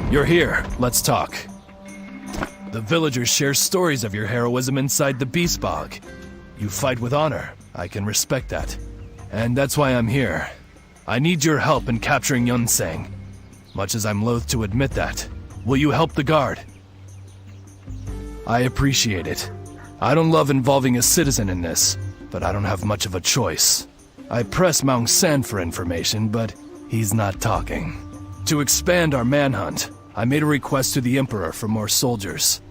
You're here. Let's talk. The villagers share stories of your heroism inside the Beast Bog. You fight with honor. I can respect that. And that's why I'm here. I need your help in capturing Yunseng. Much as I'm loath to admit that. Will you help the guard? I appreciate it. I don't love involving a citizen in this, but I don't have much of a choice. I pressed Maung San for information, but he's not talking. To expand our manhunt, I made a request to the Emperor for more soldiers.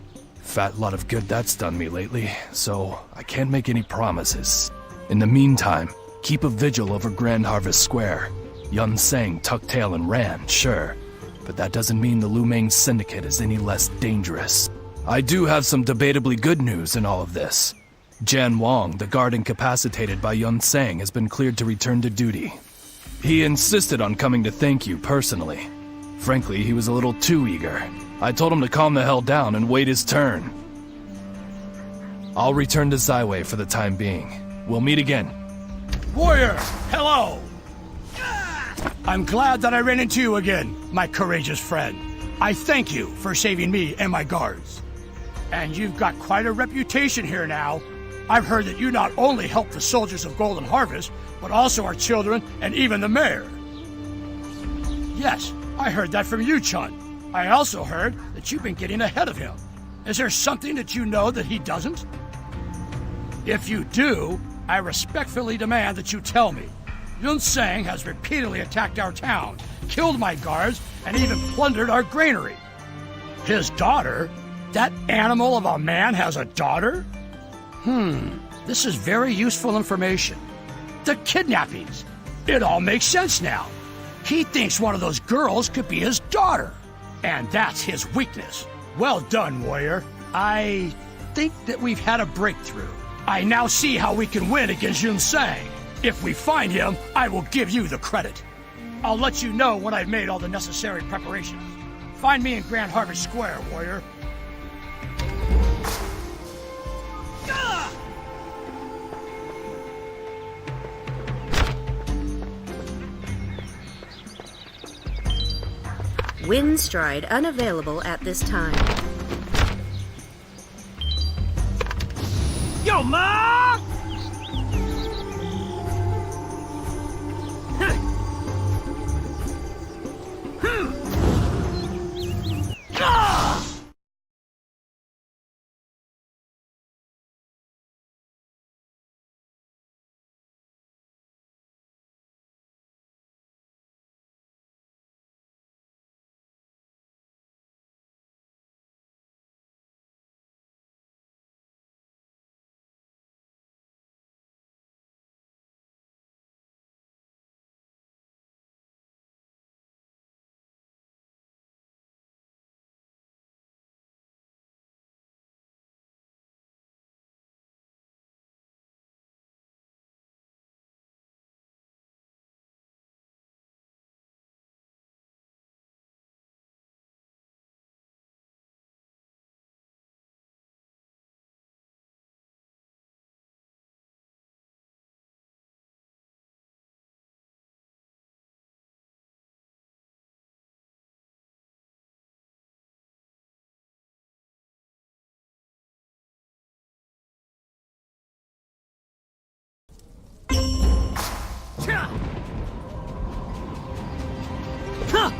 Fat lot of good that's done me lately, so I can't make any promises. In the meantime, keep a vigil over Grand Harvest Square. Yunseng tucked tail and ran, sure, but that doesn't mean the Lumang Syndicate is any less dangerous. I do have some debatably good news in all of this. Jan Wong, the guard incapacitated by Yunseng, has been cleared to return to duty. He insisted on coming to thank you personally. Frankly, he was a little too eager. I told him to calm the hell down and wait his turn. I'll return to Zaiwei for the time being. We'll meet again. Warrior, hello! I'm glad that I ran into you again, my courageous friend. I thank you for saving me and my guards. And you've got quite a reputation here now. I've heard that you not only help the soldiers of Golden Harvest, but also our children and even the mayor. Yes, I heard that from you, Chun. I also heard that you've been getting ahead of him. Is there something that you know that he doesn't? If you do, I respectfully demand that you tell me. Yunseng has repeatedly attacked our town, killed my guards, and even plundered our granary. His daughter? That animal of a man has a daughter? This is very useful information. The kidnappings. It all makes sense now. He thinks one of those girls could be his daughter. And that's his weakness. Well done, warrior. I think that we've had a breakthrough. I now see how we can win against Yunseng. If we find him, I will give you the credit. I'll let you know when I've made all the necessary preparations. Find me in Grand Harvest Square, warrior. Windstride unavailable at this time. Yo, Ma!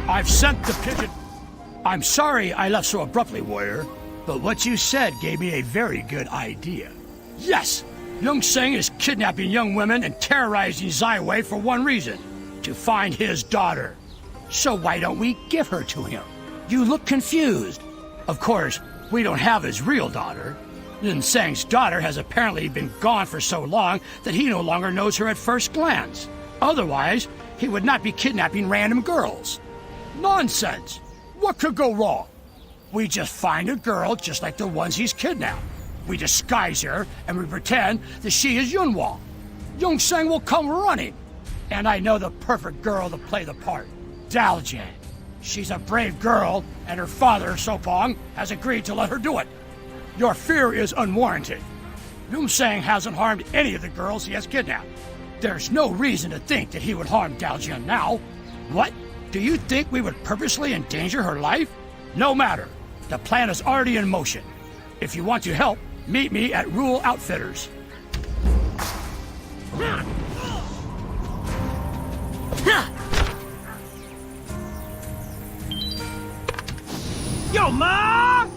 I've sent the pigeon. I'm sorry I left so abruptly, warrior, but what you said gave me a very good idea. Yes, Yunseng is kidnapping young women and terrorizing Zaiwei for one reason, to find his daughter. So why don't we give her to him? You look confused. Of course, we don't have his real daughter. Yunseng's daughter has apparently been gone for so long that he no longer knows her at first glance. Otherwise, he would not be kidnapping random girls. Nonsense! What could go wrong? We just find a girl just like the ones he's kidnapped. We disguise her, and we pretend that she is Yunwang. Yunseng will come running. And I know the perfect girl to play the part. Daljian. She's a brave girl, and her father, Sopong, has agreed to let her do it. Your fear is unwarranted. Yunseng hasn't harmed any of the girls he has kidnapped. There's no reason to think that he would harm Daljian now. What? Do you think we would purposely endanger her life? No matter. The plan is already in motion. If you want to help, meet me at Rule Outfitters. Yo, ma!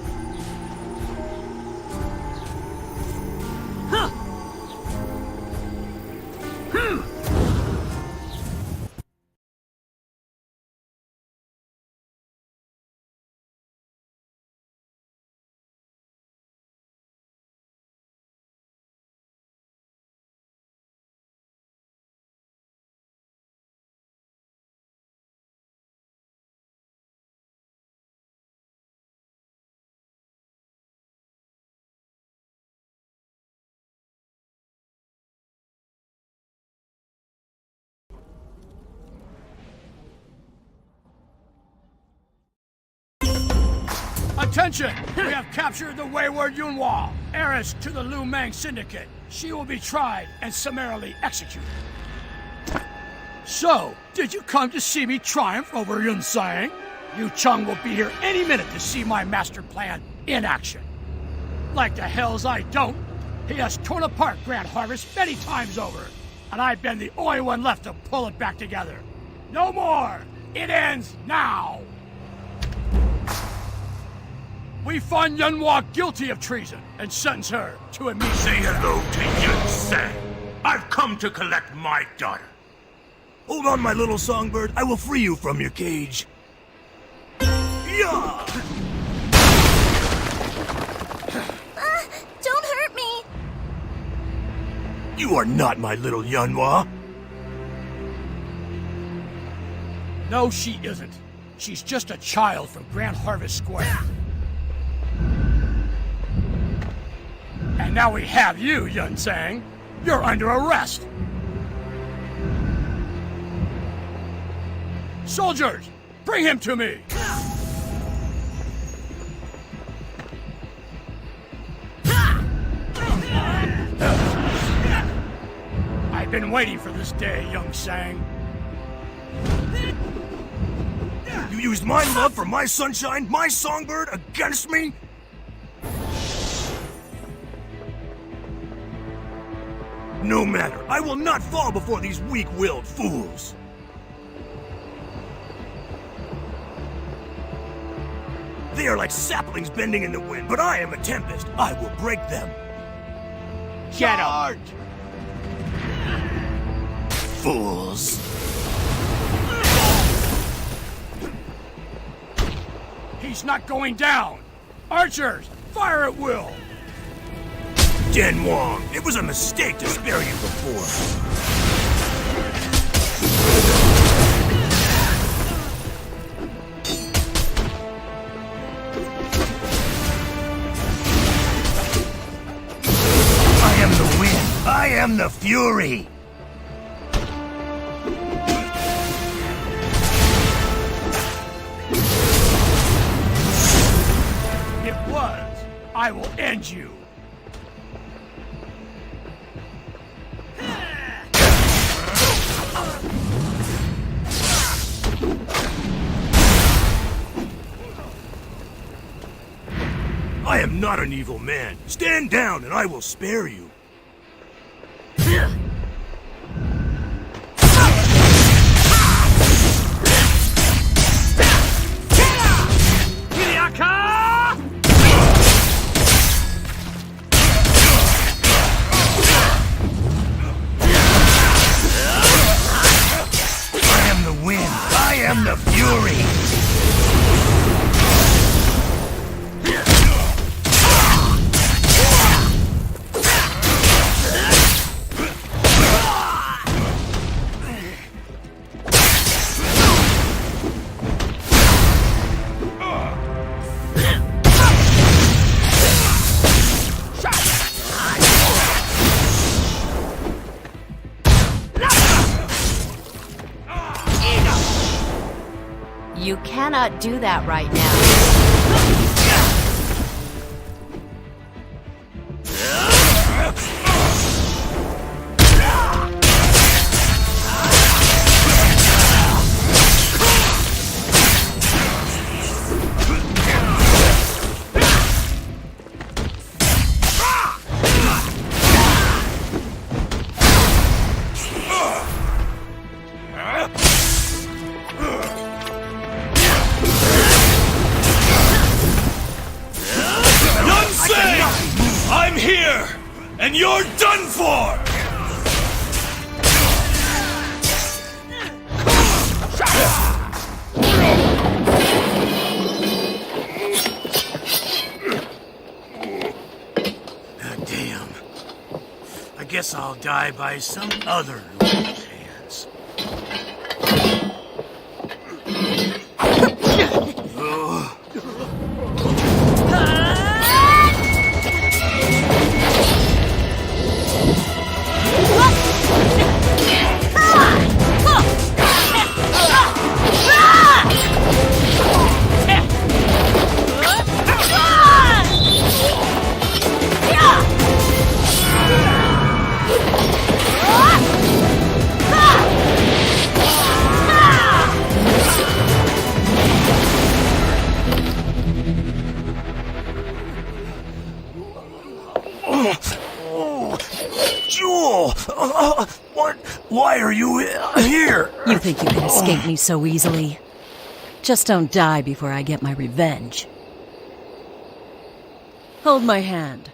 Huh. Attention! We have captured the wayward Yunhua, heiress to the Lu Meng Syndicate. She will be tried and summarily executed. So, did you come to see me triumph over Yun Sang? Yu Chung will be here any minute to see my master plan in action. Like the hells I don't. He has torn apart Grand Harvest many times over, and I've been the only one left to pull it back together. No more! It ends now! We find Yunhua guilty of treason and sentence her to immediate Say hello to Yun Sang. I've come to collect my daughter. Hold on, my little songbird. I will free you from your cage. Yeah! Don't hurt me! You are not my little Yunhua. No, she isn't. She's just a child from Grand Harvest Square. And now we have you, Yun Sang. You're under arrest. Soldiers, bring him to me. I've been waiting for this day, Yun Sang. You used my love for my sunshine, my songbird, against me? No matter. I will not fall before these weak-willed fools. They are like saplings bending in the wind, but I am a tempest. I will break them. Get out! Fools. He's not going down! Archers, fire at will! Den Wong, it was a mistake to spare you before. I am the wind. I am the fury. It was. I will end you. I am not an evil man. Stand down and I will spare you. I am the wind. I am the fury. You cannot do that right now. and you're done for! Damn. I guess I'll die by some other loser's hands. Jewel! Why are you here? You think you can escape me so easily? Just don't die before I get my revenge. Hold my hand.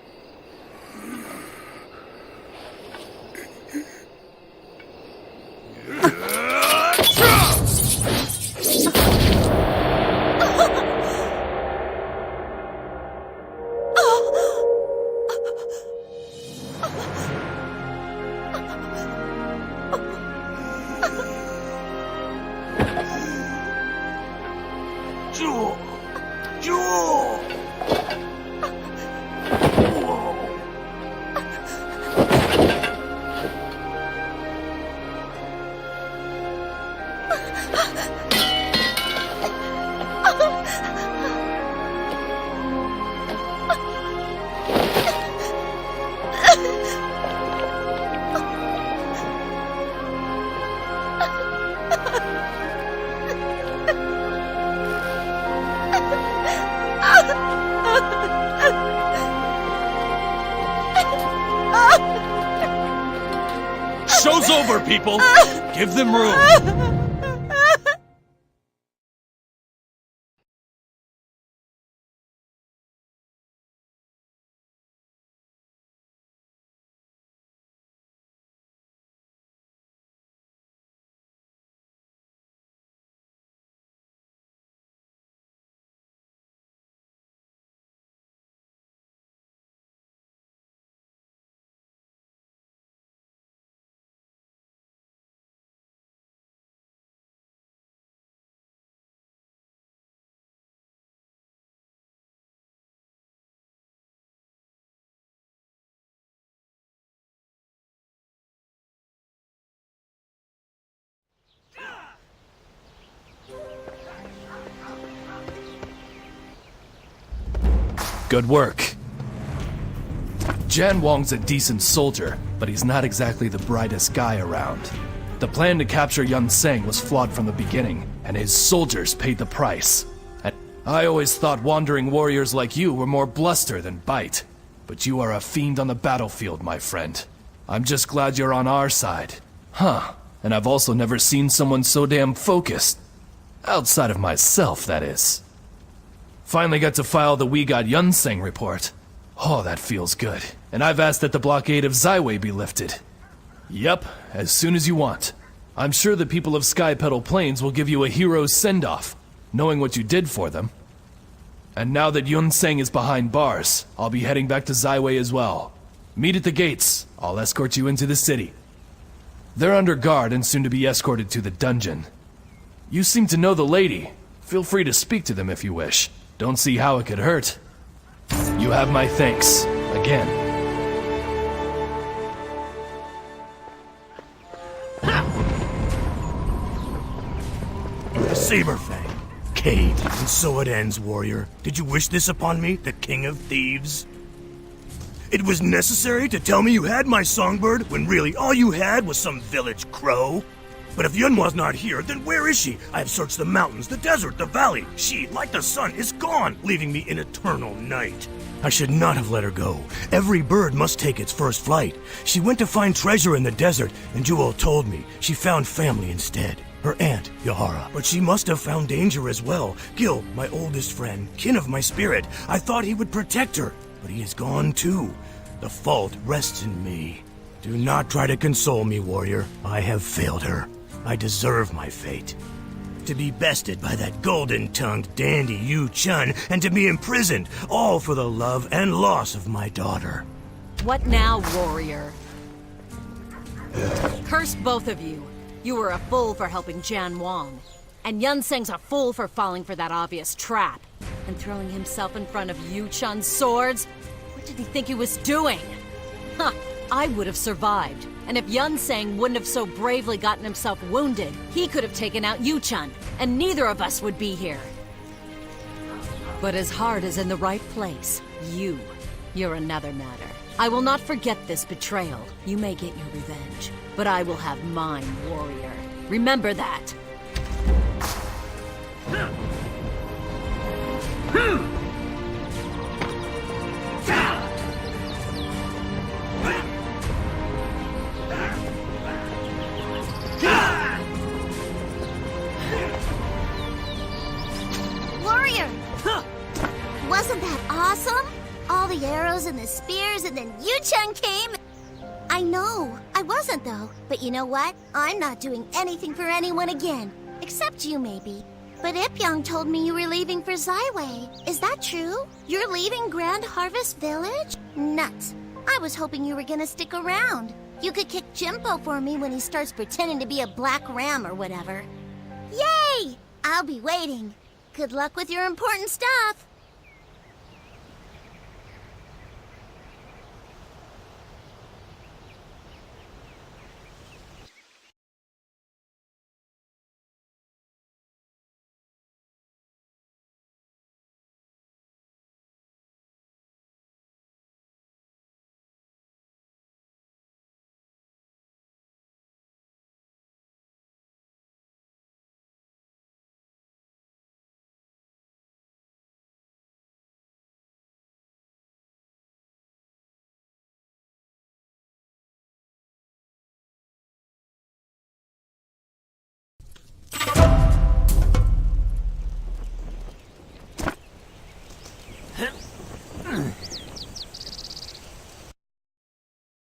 Jewel! Jewel! Show's over, people! Give them room! Good work. Jan Wong's a decent soldier, but he's not exactly the brightest guy around. The plan to capture Yun Seng was flawed from the beginning, and his soldiers paid the price. I always thought wandering warriors like you were more bluster than bite, but you are a fiend on the battlefield, my friend. I'm just glad you're on our side. Huh, and I've also never seen someone so damn focused. Outside of myself, that is. Finally got to file the We Got Yun Seng report. Oh, that feels good. And I've asked that the blockade of Zaiwei be lifted. Yep, as soon as you want. I'm sure the people of Skypetal Plains will give you a hero's send-off, knowing what you did for them. And now that Yun Seng is behind bars, I'll be heading back to Zaiwei as well. Meet at the gates. I'll escort you into the city. They're under guard and soon to be escorted to the dungeon. You seem to know the lady. Feel free to speak to them if you wish. Don't see how it could hurt. You have my thanks, again. The Saber Fang. Cave. And so it ends, warrior. Did you wish this upon me, the king of thieves? It was necessary to tell me you had my songbird when really all you had was some village crow? But if Yunwa's not here, then where is she? I have searched the mountains, the desert, the valley. She, like the sun, is gone, leaving me in eternal night. I should not have let her go. Every bird must take its first flight. She went to find treasure in the desert, and Jewel told me she found family instead. Her aunt, Yahara. But she must have found danger as well. Gil, my oldest friend, kin of my spirit, I thought he would protect her, but he is gone too. The fault rests in me. Do not try to console me, warrior. I have failed her. I deserve my fate. To be bested by that golden-tongued dandy Yu Chun, and to be imprisoned, all for the love and loss of my daughter. What now, warrior? Curse both of you. You were a fool for helping Jian Wang. And Yun Seng's a fool for falling for that obvious trap. And throwing himself in front of Yu Chun's swords? What did he think he was doing? Huh, I would have survived. And if Yun Seng wouldn't have so bravely gotten himself wounded, he could have taken out Yu Chun, and neither of us would be here. But his heart is in the right place. You're another matter. I will not forget this betrayal. You may get your revenge, but I will have mine, warrior. Remember that. Warrior! Wasn't that awesome? All the arrows and the spears, and then Yu-Chun came. I know. I wasn't, though. But you know what? I'm not doing anything for anyone again. Except you, maybe. But Ipyong told me you were leaving for Zaiwei. Is that true? You're leaving Grand Harvest Village? Nuts. I was hoping you were gonna stick around. You could kick Jimbo for me when he starts pretending to be a black ram or whatever. Yay! I'll be waiting. Good luck with your important stuff.